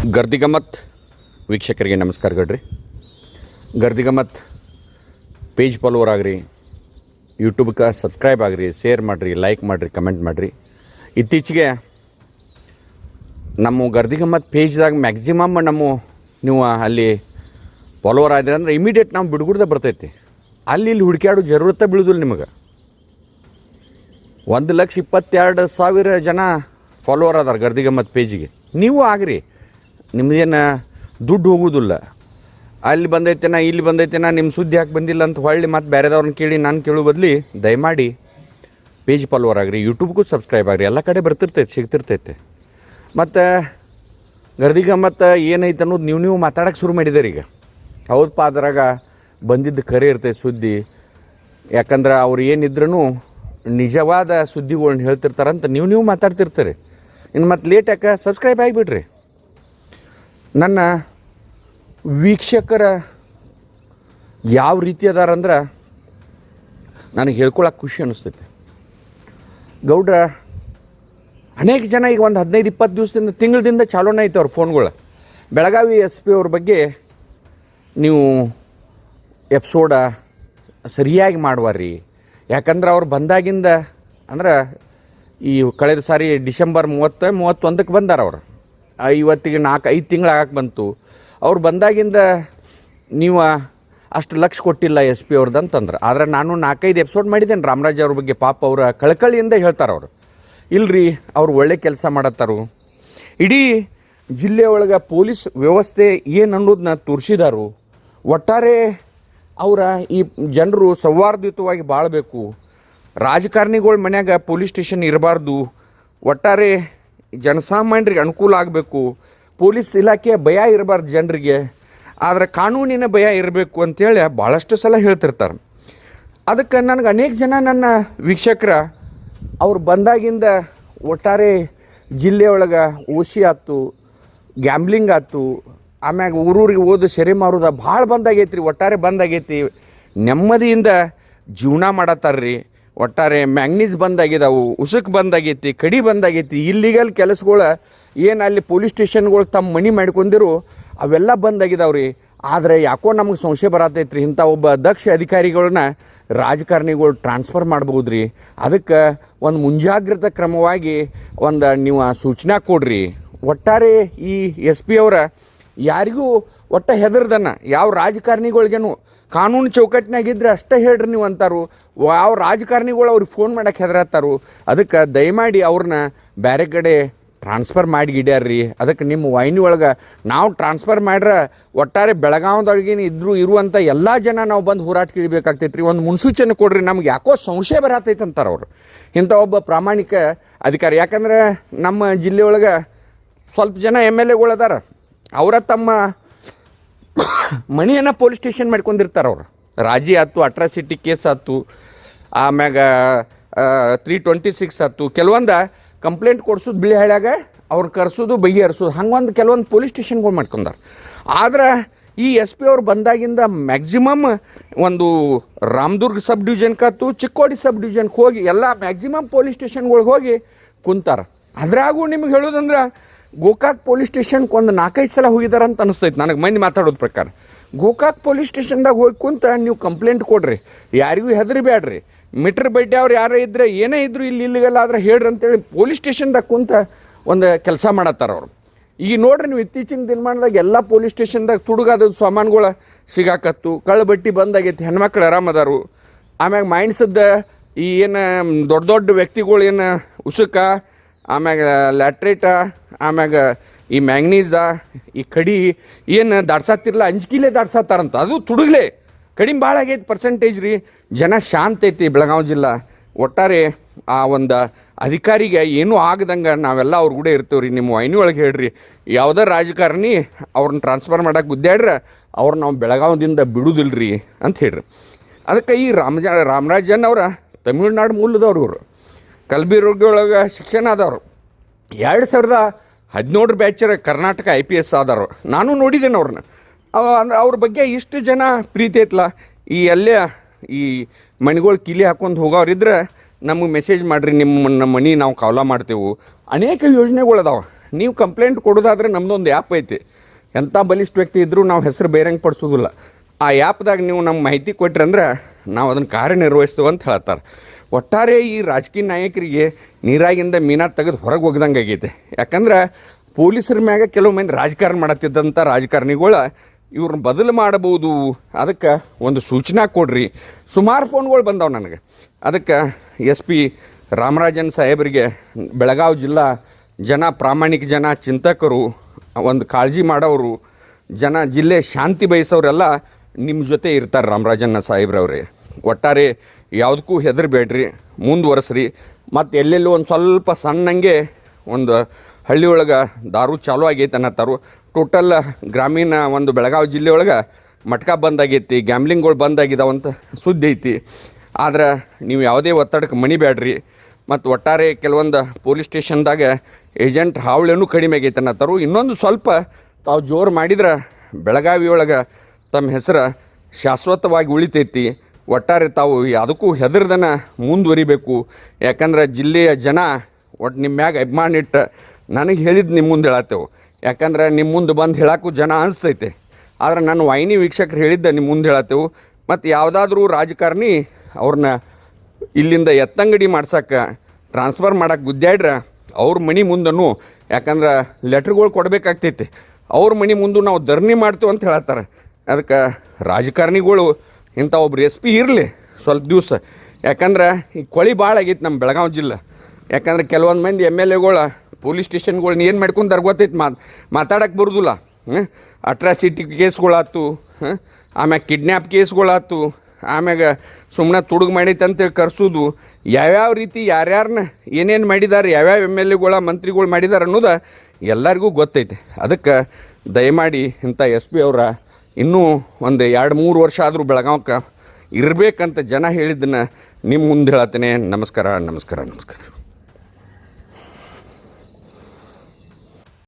ಗರ್ದಿಗಮ್ಮತ್ ವೀಕ್ಷಕರಿಗೆ ನಮಸ್ಕಾರಗಳ್ರಿ. Gardigammat page follower ಆಗ್ರಿ, ಯೂಟ್ಯೂಬ್ಗೆ subscribe ಆಗಿರಿ, share ಮಾಡಿರಿ, ಲೈಕ್ ಮಾಡಿರಿ, ಕಮೆಂಟ್ ಮಾಡಿರಿ. ಇತ್ತೀಚೆಗೆ ನಮ್ಮ ಗರ್ದಿಗಮ್ಮತ್ ಪೇಜ್ದಾಗ ಮ್ಯಾಕ್ಸಿಮಮ್ ನೀವು ಅಲ್ಲಿ ಫಾಲೋವರ್ ಆದ್ರೆ ಅಂದ್ರೆ ಇಮಿಡಿಯೇಟ್ ನಾವು ಬಿಡುಗಡೆ ಬರ್ತೈತಿ. ಅಲ್ಲಿ ಇಲ್ಲಿ ಹುಡುಕ್ಯಾಡೋ ಜರೂರತ್ತ ಬೀಳುದಿಲ್ಲ. ನಿಮಗೆ 1,22,000 ಜನ ಫಾಲೋವರ್ ಅದಾರ ಗರ್ದಿಗಮ್ಮತ್ ಪೇಜಿಗೆ. ನೀವು ಆಗ್ರಿ, ನಿಮ್ದೇನು ದುಡ್ಡು ಹೋಗೋದಿಲ್ಲ. ಅಲ್ಲಿ ಬಂದೈತೆನ ಇಲ್ಲಿ ಬಂದೈತೆನ ನಿಮ್ಮ ಸುದ್ದಿ ಯಾಕೆ ಬಂದಿಲ್ಲ ಅಂತ ಹೊಳ್ಳಿ ಮತ್ತು ಬೇರೆದವ್ರನ್ನ ಕೇಳಿ ನಾನು ಕೇಳೋ ಬದಲಿ ದಯಮಾಡಿ ಪೇಜ್ ಫಾಲೋವರ್ ಆಗಿರಿ, ಯೂಟ್ಯೂಬ್ಗೂ ಸಬ್ಸ್ಕ್ರೈಬ್ ಆಗಿರಿ. ಎಲ್ಲ ಕಡೆ ಬರ್ತಿರ್ತೈತೆ, ಸಿಗ್ತಿರ್ತೈತೆ. ಮತ್ತು ಗರ್ದಿಗಮ್ಮತ್ ಏನೈತೆ ಅನ್ನೋದು ನೀವು ಮಾತಾಡೋಕ್ಕೆ ಶುರು ಮಾಡಿದಾರೆ ಈಗ. ಹೌದಪ್ಪ, ಅದ್ರಾಗ ಬಂದಿದ್ದು ಖರೆ ಇರ್ತೈತೆ ಸುದ್ದಿ. ಯಾಕಂದ್ರೆ ಅವ್ರು ಏನಿದ್ರೂ ನಿಜವಾದ ಸುದ್ದಿಗಳ್ನ ಹೇಳ್ತಿರ್ತಾರಂತ ನೀವು ಮಾತಾಡ್ತಿರ್ತಾರೆ. ಇನ್ನು ಮತ್ತು ಲೇಟ್ ಯಾಕೆ ಸಬ್ಸ್ಕ್ರೈಬ್ ಆಗಿಬಿಡ್ರಿ. ನನ್ನ ವೀಕ್ಷಕರ ಯಾವ ರೀತಿ ಅದಾರಂದ್ರೆ ನನಗೆ ಹೇಳ್ಕೊಳಕ್ಕೆ ಖುಷಿ ಅನ್ನಿಸ್ತೈತೆ. ಗೌಡ್ರ ಅನೇಕ ಜನ ಈಗ ಒಂದು 15-20 ದಿವಸದಿಂದ ತಿಂಗಳದಿಂದ ಚಾಲೂನೇ ಐತೆ ಅವ್ರ ಫೋನ್ಗಳು. ಬೆಳಗಾವಿ SP ಅವ್ರ ಬಗ್ಗೆ ನೀವು ಎಪಿಸೋಡ ಸರಿಯಾಗಿ ಮಾಡುವಾರ್ರಿ. ಯಾಕಂದ್ರೆ ಅವ್ರು ಬಂದಾಗಿಂದ ಅಂದ್ರೆ ಈ ಕಳೆದ ಸಾರಿ ಡಿಸೆಂಬರ್ 30-31ಕ್ಕೆ ಬಂದಾರ ಅವರು. ಇವತ್ತಿಗೆ 4-5 ತಿಂಗಳು ಆಗಕ್ಕೆ ಬಂತು. ಅವ್ರು ಬಂದಾಗಿಂದ ನೀವು ಅಷ್ಟು ಲಕ್ಷ ಕೊಟ್ಟಿಲ್ಲ SP ಅವ್ರದ್ದು ಅಂತಂದ್ರೆ. ಆದರೆ ನಾನು 4-5 ಎಪಿಸೋಡ್ ಮಾಡಿದ್ದೇನೆ ರಾಮರಾಜ್ ಅವ್ರ ಬಗ್ಗೆ. ಪಾಪ ಅವರ ಕಳಕಳಿಯಿಂದ ಹೇಳ್ತಾರೆ ಅವರು. ಇಲ್ರಿ, ಅವ್ರು ಒಳ್ಳೆ ಕೆಲಸ ಮಾಡತ್ತಾರು. ಇಡೀ ಜಿಲ್ಲೆ ಒಳಗೆ ಪೊಲೀಸ್ ವ್ಯವಸ್ಥೆ ಏನು ಅನ್ನೋದನ್ನ ತೋರಿಸಿದಾರು. ಒಟ್ಟಾರೆ ಅವರ ಈ ಜನರು ಸೌಹಾರ್ದಯುತವಾಗಿ ಬಾಳಬೇಕು. ರಾಜಕಾರಣಿಗಳ ಮನ್ಯಾಗ ಪೊಲೀಸ್ ಸ್ಟೇಷನ್ ಇರಬಾರ್ದು. ಒಟ್ಟಾರೆ ಜನಸಾಮಾನ್ಯರಿಗೆ ಅನುಕೂಲ ಆಗಬೇಕು. ಪೊಲೀಸ್ ಇಲಾಖೆಯ ಭಯ ಇರಬಾರ್ದು ಜನರಿಗೆ, ಆದರೆ ಕಾನೂನಿನ ಭಯ ಇರಬೇಕು ಅಂತೇಳಿ ಭಾಳಷ್ಟು ಸಲ ಹೇಳ್ತಿರ್ತಾರೆ. ಅದಕ್ಕೆ ನನಗೆ ಅನೇಕ ಜನ ನನ್ನ ವೀಕ್ಷಕರ ಅವ್ರು ಬಂದಾಗಿಂದ ಒಟ್ಟಾರೆ ಜಿಲ್ಲೆಯೊಳಗೆ ಓಸಿ ಆಯ್ತು, ಗ್ಯಾಮ್ಲಿಂಗ್ ಆಯ್ತು, ಆಮ್ಯಾಗ ಊರೂರಿಗೆ ಓದು ಸೆರೆ ಮಾರೋದು ಭಾಳ ಬಂದಾಗೈತಿ. ಒಟ್ಟಾರೆ ಬಂದಾಗೈತಿ. ನೆಮ್ಮದಿಯಿಂದ ಜೀವನ ಮಾಡತ್ತಾರ್ರಿ. ಒಟ್ಟಾರೆ ಮ್ಯಾಂಗ್ನೀಸ್ ಬಂದಾಗಿದ್ದಾವು, ಉಸುಕ್ ಬಂದಾಗೈತಿ, ಕಡಿ ಬಂದಾಗೈತಿ. ಇಲ್ಲಿಗಲ್ ಕೆಲಸಗಳು ಏನು ಅಲ್ಲಿ ಪೊಲೀಸ್ ಸ್ಟೇಷನ್ಗಳು ತಮ್ಮ ಮನೆ ಮಾಡ್ಕೊಂಡಿರು ಅವೆಲ್ಲ ಬಂದಾಗಿದ್ದಾವ್ರಿ. ಆದರೆ ಯಾಕೋ ನಮಗೆ ಸಂಶಯ ಬರತೈತ್ರಿ, ಇಂಥ ಒಬ್ಬ ದಕ್ಷ ಅಧಿಕಾರಿಗಳನ್ನ ರಾಜಕಾರಣಿಗಳು ಟ್ರಾನ್ಸ್ಫರ್ ಮಾಡ್ಬೋದು ರೀ. ಅದಕ್ಕೆ ಒಂದು ಮುಂಜಾಗ್ರತಾ ಕ್ರಮವಾಗಿ ನೀವು ಸೂಚನೆ ಕೊಡ್ರಿ. ಒಟ್ಟಾರೆ ಈ SP ಅವರ ಯಾರಿಗೂ ಒಟ್ಟು ಹೆದರ್ದನ್ನ ಯಾವ ರಾಜಕಾರಣಿಗಳಿಗೇನು ಕಾನೂನು ಚೌಕಟ್ಟಿನಾಗಿದ್ದರೆ ಅಷ್ಟೇ ಹೇಳ್ರಿ ನೀವು ಅಂತಾರು. ಯಾವ ರಾಜಕಾರಣಿಗಳು ಅವ್ರಿಗೆ ಫೋನ್ ಮಾಡೋಕ್ಕೆ ಹೆದರತ್ತಾರು. ಅದಕ್ಕೆ ದಯಮಾಡಿ ಅವ್ರನ್ನ ಬೇರೆ ಕಡೆ ಟ್ರಾನ್ಸ್ಫರ್ ಮಾಡಿ ಗಿಡ್ಯಾರ್ರಿ. ಅದಕ್ಕೆ ನಿಮ್ಮ ವಾಹಿನಿ ಒಳಗೆ ನಾವು ಟ್ರಾನ್ಸ್ಫರ್ ಮಾಡ್ರೆ ಒಟ್ಟಾರೆ ಬೆಳಗಾವದೊಳಗೇನು ಇರುವಂಥ ಎಲ್ಲ ಜನ ನಾವು ಬಂದು ಹೋರಾಟ ಕಿಳಿಬೇಕಾಗ್ತೈತೆ ರೀ. ಒಂದು ಮುನ್ಸೂಚನೆ ಕೊಡ್ರಿ, ನಮ್ಗೆ ಯಾಕೋ ಸಂಶಯ ಬರತೈತೆ ಅಂತಾರೆ ಅವರು. ಇಂಥ ಒಬ್ಬ ಪ್ರಾಮಾಣಿಕ ಅಧಿಕಾರಿ. ಯಾಕಂದ್ರೆ ನಮ್ಮ ಜಿಲ್ಲೆಯೊಳಗೆ ಸ್ವಲ್ಪ ಜನ MLA ಗಳು ಅದಾರ. ಅವರ ತಮ್ಮ ಮಣಿಯನ್ನು ಪೊಲೀಸ್ ಸ್ಟೇಷನ್ ಮಾಡ್ಕೊಂಡಿರ್ತಾರೆ. ಅವರು ರಾಜಿ ಆಯ್ತು, ಅಟ್ರಾಸಿಟಿ ಕೇಸ್ ಆಯ್ತು, ಆಮ್ಯಾಗ 326 ಆಯ್ತು. ಕೆಲವೊಂದು ಕಂಪ್ಲೇಂಟ್ ಕೊಡ್ಸೋದು ಬಿಳಿ ಹಳ್ಯಾಗ ಅವ್ರು ಕರ್ಸೋದು ಬಗೆಹರಿಸೋದು ಹಂಗೊಂದು ಕೆಲವೊಂದು ಪೊಲೀಸ್ ಸ್ಟೇಷನ್ಗಳು ಮಾಡ್ಕೊಂಡಾರ. ಆದ್ರೆ ಈ SP ಅವ್ರು ಬಂದಾಗಿಂದ ಮ್ಯಾಕ್ಸಿಮಮ್ ಒಂದು ರಾಮದುರ್ಗ ಸಬ್ ಡಿವಿಷನ್ಕಾತು, ಚಿಕ್ಕೋಡಿ ಸಬ್ ಡಿವಿಷನ್ಗೆ ಹೋಗಿ ಎಲ್ಲ ಮ್ಯಾಕ್ಸಿಮಮ್ ಪೊಲೀಸ್ ಸ್ಟೇಷನ್ಗಳಿಗೆ ಹೋಗಿ ಕುಂತಾರ. ಅದ್ರಾಗೂ ನಿಮ್ಗೆ ಹೇಳೋದಂದ್ರೆ ಗೋಕಾಕ್ ಪೊಲೀಸ್ ಸ್ಟೇಷನ್ಗೆ ಒಂದು 4-5 ಸಲ ಹೋಗಿದಾರ ಅಂತ ಅನಿಸ್ತೈತೆ ನನಗೆ ಮಂದಿ ಮಾತಾಡೋದು ಪ್ರಕಾರ. ಗೋಕಾಕ್ ಪೊಲೀಸ್ ಸ್ಟೇಷನ್ದಾಗ ಹೋಗಿ ಕುಂತ ನೀವು ಕಂಪ್ಲೇಂಟ್ ಕೊಡ್ರಿ, ಯಾರಿಗೂ ಹೆದರಿಬೇಡ್ರಿ. ಮೀಟ್ರ್ ಬಡ್ಡಿ ಅವ್ರು ಯಾರೇ ಇದ್ದರೆ ಏನೇ ಇದ್ರು ಇಲ್ಲಿಗೆಲ್ಲ ಆದ್ರೆ ಹೇಳ್ರಿ ಅಂತೇಳಿ ಪೊಲೀಸ್ ಸ್ಟೇಷನ್ದಾಗ ಕುಂತ ಒಂದು ಕೆಲಸ ಮಾಡತ್ತಾರ ಅವರು. ಈಗ ನೋಡ್ರಿ ನೀವು ಇತ್ತೀಚಿನ ದಿನಮಾನದಾಗ ಎಲ್ಲ ಪೊಲೀಸ್ ಸ್ಟೇಷನ್ದಾಗ ತುಡುಗಾದ ಸಾಮಾನುಗಳು ಸಿಗಾಕತ್ತು, ಕಳ್ಳಬಟ್ಟಿ ಬಂದಾಗೈತಿ, ಹೆಣ್ಮಕ್ಳು ಆರಾಮದಾರು. ಆಮ್ಯಾಗ ಮೈಂಡ್ಸದ್ದು ಈ ಏನು ದೊಡ್ಡ ದೊಡ್ಡ ವ್ಯಕ್ತಿಗಳು ಏನು ಉಸುಕ, ಆಮ್ಯಾಗ ಲ್ಯಾಟ್ರೇಟ, ಆಮ್ಯಾಗ ಈ ಮ್ಯಾಂಗ್ನೀಸ, ಈ ಕಡಿ ಏನು ದಾಡ್ಸಾತಿರಲ್ಲ, ಅಂಜಿಕಿಲೇ ದಾಡ್ಸಾತಾರಂತ. ಅದು ತುಡುಗ್ಲೆ ಕಡಿಮೆ ಭಾಳ ಆಗೈತಿ ಪರ್ಸೆಂಟೇಜ್ ರೀ. ಜನ ಶಾಂತ ಐತಿ ಬೆಳಗಾವಿ ಜಿಲ್ಲಾ. ಒಟ್ಟಾರೆ ಆ ಒಂದು ಅಧಿಕಾರಿಗೆ ಏನೂ ಆಗದಂಗೆ ನಾವೆಲ್ಲ ಅವ್ರ ಕೂಡ ಇರ್ತೀವಿ ರೀ. ನಿಮ್ಮ ವಾಹಿನಿ ಒಳಗೆ ಹೇಳ್ರಿ, ಯಾವುದೇ ರಾಜಕಾರಣಿ ಅವ್ರನ್ನ ಟ್ರಾನ್ಸ್ಫರ್ ಮಾಡೋಕೆ ಗುದ್ದಾಡ್ರೆ ಅವ್ರು ನಾವು ಬೆಳಗಾವದಿಂದ ಬಿಡುವುದಿಲ್ಲ ರೀ ಅಂತ ಹೇಳ್ರಿ. ಅದಕ್ಕೆ ಈ ರಾಮರಾಜನ್ ಅವರ ತಮಿಳ್ನಾಡು ಮೂಲದವ್ರು. ಇವರು ಕಲಬುರ್ಗಿ ಒಳಗೆ ಶಿಕ್ಷಣ ಆದವರು. 2017 ಬ್ಯಾಚರ್ ಕರ್ನಾಟಕ IPS ಆದವರು. ನಾನು ನೋಡಿದ್ದೇನೆ ಅವ್ರನ್ನ. ಅಂದ್ರೆ ಅವ್ರ ಬಗ್ಗೆ ಇಷ್ಟು ಜನ ಪ್ರೀತಿ ಐತಲ್ಲ. ಈ ಅಲ್ಲೇ ಈ ಮನೆಗಳು ಕಿಲಿ ಹಾಕೊಂಡು ಹೋಗೋರಿದ್ರೆ ನಮಗೆ ಮೆಸೇಜ್ ಮಾಡಿರಿ, ನಿಮ್ಮ ಮನೆ ನಾವು ಕಾವಲ ಮಾಡ್ತೇವೆ. ಅನೇಕ ಯೋಜನೆಗಳು ಅದಾವೆ. ನೀವು ಕಂಪ್ಲೇಂಟ್ ಕೊಡೋದಾದ್ರೆ ನಮ್ಮದೊಂದು ಆ್ಯಪ್ ಐತಿ. ಎಂಥ ಬಲಿಷ್ಠ ವ್ಯಕ್ತಿ ಇದ್ದರೂ ನಾವು ಹೆಸರು ಬೇರೆಂಗೆ ಪಡಿಸೋದಿಲ್ಲ. ಆ ಆ್ಯಪ್ದಾಗ ನೀವು ನಮ್ಮ ಮಾಹಿತಿ ಕೊಟ್ರಿ ಅಂದ್ರೆ ನಾವು ಅದನ್ನು ಕಾರ್ಯನಿರ್ವಹಿಸ್ತೇವೆ ಅಂತ ಹೇಳ್ತಾರೆ. ಒಟ್ಟಾರೆ ಈ ರಾಜಕೀಯ ನಾಯಕರಿಗೆ ನೀರಾಗಿಂದ ಮೀನಾ ತೆಗೆದು ಹೊರಗೆ ಒಗ್ದಂಗೆ ಆಗೈತೆ. ಯಾಕಂದ್ರೆ ಪೊಲೀಸರ ಮ್ಯಾಗ ಕೆಲವು ಮಂದಿ ರಾಜಕಾರಣ ಮಾಡತ್ತಿದ್ದಂಥ ರಾಜಕಾರಣಿಗಳು ಇವ್ರನ್ನ ಬದಲು ಮಾಡಬಹುದು. ಅದಕ್ಕೆ ಒಂದು ಸೂಚನಾ ಕೊಡ್ರಿ. ಸುಮಾರು ಫೋನ್ಗಳು ಬಂದವು ನನಗೆ. ಅದಕ್ಕೆ SP ರಾಮರಾಜನ್ ಸಾಹೇಬರಿಗೆ ಬೆಳಗಾವಿ ಜಿಲ್ಲಾ ಜನ, ಪ್ರಾಮಾಣಿಕ ಜನ, ಚಿಂತಕರು, ಒಂದು ಕಾಳಜಿ ಮಾಡೋರು ಜನ, ಜಿಲ್ಲೆ ಶಾಂತಿ ಬಯಸೋರೆಲ್ಲ ನಿಮ್ಮ ಜೊತೆ ಇರ್ತಾರೆ ರಾಮರಾಜನ್ನ ಸಾಹೇಬ್ರವ್ರೆ. ಒಟ್ಟಾರೆ ಯಾವುದಕ್ಕೂ ಹೆದರಬೇಡ್ರಿ, ಮುಂದುವರೆಸ್ರಿ. ಮತ್ತು ಎಲ್ಲೆಲ್ಲೂ ಒಂದು ಸ್ವಲ್ಪ ಸಣ್ಣಂಗೆ ಒಂದು ಹಳ್ಳಿ ಒಳಗೆ ದಾರು ಚಾಲೂ ಆಗೈತೆ ಅನ್ನತ್ತಾರು. ಟೋಟಲ್ ಗ್ರಾಮೀಣ ಒಂದು ಬೆಳಗಾವಿ ಜಿಲ್ಲೆ ಒಳಗೆ ಮಟ್ಕ ಬಂದಾಗೈತಿ, ಗ್ಯಾಮ್ಲಿಂಗ್ಗಳು ಬಂದಾಗಿದ್ದಾವಂತ ಸುದ್ದಿ ಐತಿ. ಆದ್ರೆ ನೀವು ಯಾವುದೇ ಒತ್ತಡಕ್ಕೆ ಮಣಿಬೇಡ್ರಿ. ಮತ್ತು ಒಟ್ಟಾರೆ ಕೆಲವೊಂದು ಪೊಲೀಸ್ ಸ್ಟೇಷನ್ದಾಗ ಏಜೆಂಟ್ ಹಾವಳಿನೂ ಕಡಿಮೆ ಆಗೈತೆ ಅನ್ನತ್ತಾರು. ಇನ್ನೊಂದು ಸ್ವಲ್ಪ ತಾವು ಜೋರು ಮಾಡಿದ್ರೆ ಬೆಳಗಾವಿ ಒಳಗೆ ತಮ್ಮ ಹೆಸರು ಶಾಶ್ವತವಾಗಿ ಉಳಿತೈತಿ. ಒಟ್ಟಾರೆ ತಾವು ಯಾವುದಕ್ಕೂ ಹೆದರ್ದನ ಮುಂದುವರಿಬೇಕು. ಯಾಕಂದ್ರೆ ಜಿಲ್ಲೆಯ ಜನ ಒಟ್ಟು ನಿಮ್ಮ ಮ್ಯಾಗ ಅಭಿಮಾನ ಇಟ್ಟು ನನಗೆ ಹೇಳಿದ್ದು ನಿಮ್ಮ ಮುಂದೆ ಹೇಳತ್ತೇವೆ. ಯಾಕಂದ್ರೆ ನಿಮ್ಮ ಮುಂದೆ ಬಂದು ಹೇಳಕ್ಕೂ ಜನ ಅನಿಸ್ತೈತೆ. ಆದ್ರೆ ನನ್ನ ವಾಹಿನಿ ವೀಕ್ಷಕರು ಹೇಳಿದ್ದ ನಿಮ್ಮ ಮುಂದೆ ಹೇಳತ್ತೇವೆ. ಮತ್ತು ಯಾವುದಾದ್ರೂ ರಾಜಕಾರಣಿ ಅವ್ರನ್ನ ಇಲ್ಲಿಂದ ಎತ್ತಂಗಡಿ ಮಾಡ್ಸಕ್ಕೆ, ಟ್ರಾನ್ಸ್ಫರ್ ಮಾಡಕ್ಕೆ ಗುದ್ದಾಡ್ರೆ ಅವ್ರ ಮನೆ ಮುಂದೂ, ಯಾಕಂದ್ರೆ ಲೆಟ್ರ್ಗಳು ಕೊಡಬೇಕಾಗ್ತೈತಿ, ಅವ್ರ ಮನೆ ಮುಂದೆ ನಾವು ಧರಣಿ ಮಾಡ್ತೇವೆ ಅಂತ ಹೇಳ್ತಾರೆ. ಅದಕ್ಕೆ ರಾಜಕಾರಣಿಗಳು ಇಂಥ ಒಬ್ರು SP ಇರಲಿ ಸ್ವಲ್ಪ ದಿವಸ. ಯಾಕಂದ್ರೆ ಈ ಕೊಳಿ ಭಾಳ ಆಗೈತೆ ನಮ್ಮ ಬೆಳಗಾವಿ ಜಿಲ್ಲೆ. ಯಾಕಂದ್ರೆ ಕೆಲವೊಂದು ಮಂದಿ MLAಗಳು ಪೊಲೀಸ್ ಸ್ಟೇಷನ್ಗಳ್ನ ಏನು ಮಾಡ್ಕೊಂತಾರೆ ಗೊತ್ತೈತೆ, ಮಾತಾಡಕ್ಕೆ ಬರೋದಿಲ್ಲ. ಅಟ್ರಾಸಿಟಿ ಕೇಸ್ಗಳಾಯ್ತು, ಆಮ್ಯಾಗ ಕಿಡ್ನ್ಯಾಪ್ ಕೇಸ್ಗಳಾಯ್ತು, ಆಮ್ಯಾಗ ಸುಮ್ಮನೆ ತುಡುಗು ಮಾಡೈತೆ ಅಂತೇಳಿ ಕರ್ಸೋದು, ಯಾವ್ಯಾವ ರೀತಿ ಯಾರ್ಯಾರನ್ನ ಏನೇನು ಮಾಡಿದ್ದಾರೆ, ಯಾವ್ಯಾವ MLAಗಳ ಮಂತ್ರಿಗಳು ಮಾಡಿದ್ದಾರೆ ಅನ್ನೋದು ಎಲ್ಲರಿಗೂ ಗೊತ್ತೈತೆ. ಅದಕ್ಕೆ ದಯಮಾಡಿ ಇಂಥ SP ಅವರ ಇನ್ನೂ ಒಂದು 2-3 ವರ್ಷ ಆದರೂ ಬೆಳಗಾವಕ್ಕೆ ಇರಬೇಕಂತ ಜನ ಹೇಳಿದ್ದನ್ನು ನಿಮ್ಮ ಮುಂದೆ ಹೇಳತ್ತೇನೆ. ನಮಸ್ಕಾರ.